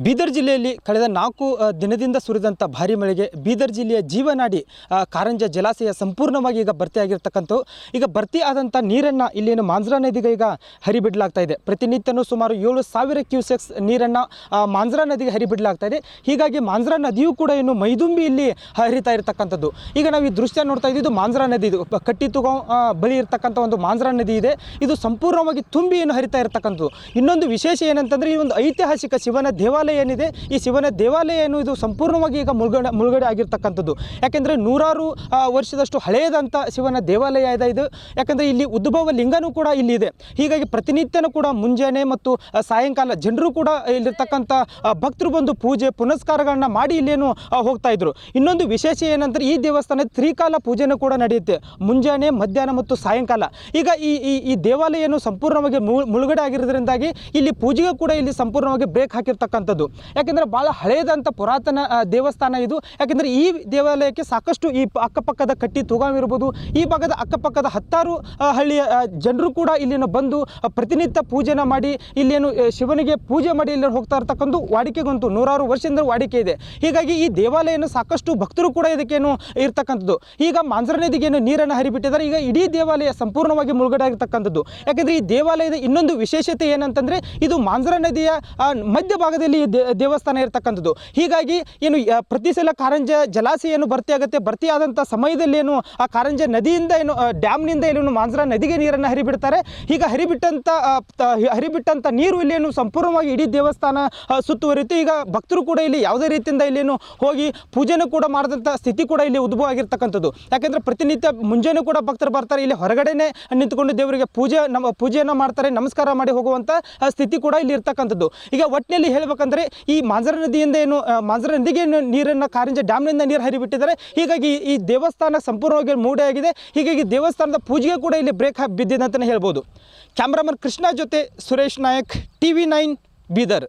ಬೀದರ್ ಜಿಲ್ಲೆಯಲ್ಲಿ ಕಳೆದ 4 ದಿನದಿಂದ ಸುರಿದಂಥ ಭಾರಿ ಮಳೆಗೆ ಬೀದರ್ ಜಿಲ್ಲೆಯ ಜೀವನಾಡಿ ಕಾರಂಜ ಜಲಾಶಯ ಸಂಪೂರ್ಣವಾಗಿ ಈಗ ಭರ್ತಿಯಾಗಿರ್ತಕ್ಕಂಥವು. ಈಗ ಭರ್ತಿ ಆದಂಥ ನೀರನ್ನು ಇಲ್ಲೇನು ಮಾಂಜ್ರಾ ನದಿಗೆ ಈಗ ಹರಿಬಿಡಲಾಗ್ತಾ ಇದೆ. ಪ್ರತಿನಿತ್ಯನೂ ಸುಮಾರು 7,000 ಕ್ಯೂಸೆಕ್ಸ್ ನೀರನ್ನು ಮಾಂಜ್ರಾ ನದಿಗೆ ಹರಿಬಿಡಲಾಗ್ತಾ ಇದೆ. ಹೀಗಾಗಿ ಮಾಂಜ್ರಾ ನದಿಯೂ ಕೂಡ ಏನು ಮೈದುಂಬಿ ಇಲ್ಲಿ ಹರಿತಾ ಇರತಕ್ಕಂಥದ್ದು. ಈಗ ನಾವು ಈ ದೃಶ್ಯ ನೋಡ್ತಾ ಇದ್ದು ಮಾಂಜ್ರಾ ನದಿ, ಇದು ಕಟ್ಟಿತುಗೋ ಬಳಿ ಇರತಕ್ಕಂಥ ಒಂದು ಮಾಂಜ್ರಾ ನದಿ ಇದೆ. ಇದು ಸಂಪೂರ್ಣವಾಗಿ ತುಂಬಿ ಏನು ಹರಿತಾ ಇರತಕ್ಕಂಥದ್ದು. ಇನ್ನೊಂದು ವಿಶೇಷ ಏನಂತಂದರೆ, ಈ ಒಂದು ಐತಿಹಾಸಿಕ ಶಿವನ ದೇವಾಲಯ ಏನಿದೆ, ಈ ಶಿವನ ದೇವಾಲಯ ಏನು ಇದು ಸಂಪೂರ್ಣವಾಗಿ ಈಗ ಮುಳುಗಡೆ ಆಗಿರ್ತಕ್ಕಂಥದ್ದು. ಯಾಕೆಂದರೆ 100 ವರ್ಷದಷ್ಟು ಹಳೆಯದಂಥ ಶಿವನ ದೇವಾಲಯ ಇದೆ ಇದು. ಯಾಕೆಂದರೆ ಇಲ್ಲಿ ಉದ್ಭವ ಲಿಂಗನೂ ಕೂಡ ಇಲ್ಲಿದೆ. ಹೀಗಾಗಿ ಪ್ರತಿನಿತ್ಯನೂ ಕೂಡ ಮುಂಜಾನೆ ಮತ್ತು ಸಾಯಂಕಾಲ ಜನರು ಕೂಡ ಇಲ್ಲಿರ್ತಕ್ಕಂಥ ಭಕ್ತರು ಬಂದು ಪೂಜೆ ಪುನಸ್ಕಾರಗಳನ್ನ ಮಾಡಿ ಇಲ್ಲೇನು ಹೋಗ್ತಾ ಇದ್ರು. ಇನ್ನೊಂದು ವಿಶೇಷ ಏನಂದರೆ, ಈ ದೇವಸ್ಥಾನ ತ್ರಿಕಾಲ ಪೂಜೆನೂ ಕೂಡ ನಡೆಯುತ್ತೆ, ಮುಂಜಾನೆ, ಮಧ್ಯಾಹ್ನ ಮತ್ತು ಸಾಯಂಕಾಲ. ಈಗ ಈ ದೇವಾಲಯ ಏನು ಸಂಪೂರ್ಣವಾಗಿ ಮುಳುಗಡೆ ಆಗಿರೋದ್ರಿಂದಾಗಿ ಇಲ್ಲಿ ಪೂಜೆಗೂ ಕೂಡ ಇಲ್ಲಿ ಸಂಪೂರ್ಣವಾಗಿ ಬ್ರೇಕ್ ಹಾಕಿರ್ತಕ್ಕಂಥದ್ದು. ಯಾಕೆಂದರೆ ಭಾಳ ಹಳೆಯದಂಥ ಪುರಾತನ ದೇವಸ್ಥಾನ ಇದು. ಯಾಕೆಂದರೆ ಈ ದೇವಾಲಯಕ್ಕೆ ಸಾಕಷ್ಟು ಈ ಅಕ್ಕಪಕ್ಕದ ಕಟ್ಟಿ ತೂಗಾವಿರ್ಬೋದು, ಈ ಭಾಗದ ಅಕ್ಕಪಕ್ಕದ 10 ಹಳ್ಳಿಯ ಜನರು ಕೂಡ ಇಲ್ಲಿನ ಬಂದು ಪ್ರತಿನಿತ್ಯ ಪೂಜೆನ ಮಾಡಿ ಇಲ್ಲೇನು ಶಿವನಿಗೆ ಪೂಜೆ ಮಾಡಿ ಇಲ್ಲಿ ಹೋಗ್ತಾ ಇರ್ತಕ್ಕಂಥ ವಾಡಿಕೆಗಂತೂ 100 ವರ್ಷದಿಂದ ವಾಡಿಕೆ ಇದೆ. ಹೀಗಾಗಿ ಈ ದೇವಾಲಯನ ಸಾಕಷ್ಟು ಭಕ್ತರು ಕೂಡ ಇದಕ್ಕೇನು ಇರ್ತಕ್ಕಂಥದ್ದು. ಈಗ ಮಾಂಜ್ರಾ ನದಿಗೇನು ನೀರನ್ನು ಹರಿಬಿಟ್ಟಿದ್ದಾರೆ. ಈಗ ಇಡೀ ದೇವಾಲಯ ಸಂಪೂರ್ಣವಾಗಿ ಮುಳುಗಡೆ ಆಗಿರ್ತಕ್ಕಂಥದ್ದು. ಯಾಕೆಂದರೆ ಈ ದೇವಾಲಯದ ಇನ್ನೊಂದು ವಿಶೇಷತೆ ಏನಂತಂದರೆ, ಇದು ಮಾಂಜ್ರಾ ನದಿಯ ಮಧ್ಯಭಾಗದಲ್ಲಿ ದೇವಸ್ಥಾನ ಇರತಕ್ಕಂಥದ್ದು. ಹೀಗಾಗಿ ಏನು ಪ್ರತಿ ಸಲ ಕಾರಂಜ ಜಲಾಶಯ ಏನು ಭರ್ತಿಯಾಗುತ್ತೆ, ಭರ್ತಿಯಾದಂಥ ಸಮಯದಲ್ಲಿ ಏನು ಆ ಕಾರಂಜ ನದಿಯಿಂದ ಏನು ಡ್ಯಾಮ್ನಿಂದ ಏನು ಮಾಂಜ್ರಾ ನದಿಗೆ ನೀರನ್ನು ಹರಿಬಿಡ್ತಾರೆ. ಈಗ ಹರಿಬಿಟ್ಟಂಥ ನೀರು ಇಲ್ಲೇನು ಸಂಪೂರ್ಣವಾಗಿ ಇಡೀ ದೇವಸ್ಥಾನ ಸುತ್ತುವರಿತು. ಈಗ ಭಕ್ತರು ಕೂಡ ಇಲ್ಲಿ ಯಾವುದೇ ರೀತಿಯಿಂದ ಇಲ್ಲೇನು ಹೋಗಿ ಪೂಜೆನೂ ಕೂಡ ಮಾಡಿದಂಥ ಸ್ಥಿತಿ ಕೂಡ ಇಲ್ಲಿ ಉದ್ಭವ ಆಗಿರ್ತಕ್ಕಂಥದ್ದು. ಯಾಕೆಂದರೆ ಪ್ರತಿನಿತ್ಯ ಮುಂಜಾನೆ ಕೂಡ ಭಕ್ತರು ಬರ್ತಾರೆ, ಇಲ್ಲಿ ಹೊರಗಡೆನೆ ನಿಂತುಕೊಂಡು ದೇವರಿಗೆ ಪೂಜೆಯನ್ನು ಮಾಡ್ತಾರೆ, ನಮಸ್ಕಾರ ಮಾಡಿ ಹೋಗುವಂಥ ಸ್ಥಿತಿ ಕೂಡ ಇಲ್ಲಿ ಇರ್ತಕ್ಕಂಥದ್ದು. ಈಗ ಒಟ್ಟಿನಲ್ಲಿ ಹೇಳಬೇಕಂದ್ರೆ, ಈ ಮಾಂಜ್ರಾ ನದಿಯಿಂದ ಏನು ಮಾಂಜ್ರಾ ನದಿಗೆ ನೀರನ್ನು ಕಾರಂಜ ಡ್ಯಾಮ್ನಿಂದ ನೀರು ಹರಿಬಿಟ್ಟಿದ್ದಾರೆ. ಹೀಗಾಗಿ ಈ ದೇವಸ್ಥಾನ ಸಂಪೂರ್ಣವಾಗಿ ಮೂಡೆಯಾಗಿದೆ. ಹೀಗಾಗಿ ದೇವಸ್ಥಾನದ ಪೂಜೆಗೆ ಕೂಡ ಇಲ್ಲಿ ಬ್ರೇಕ್ ಬಿದ್ದಿದೆ ಅಂತಲೇ ಹೇಳ್ಬೋದು. ಕ್ಯಾಮ್ರಾಮನ್ ಕೃಷ್ಣ ಜೊತೆ ಸುರೇಶ್ ನಾಯಕ್, TV9 ಬೀದರ್.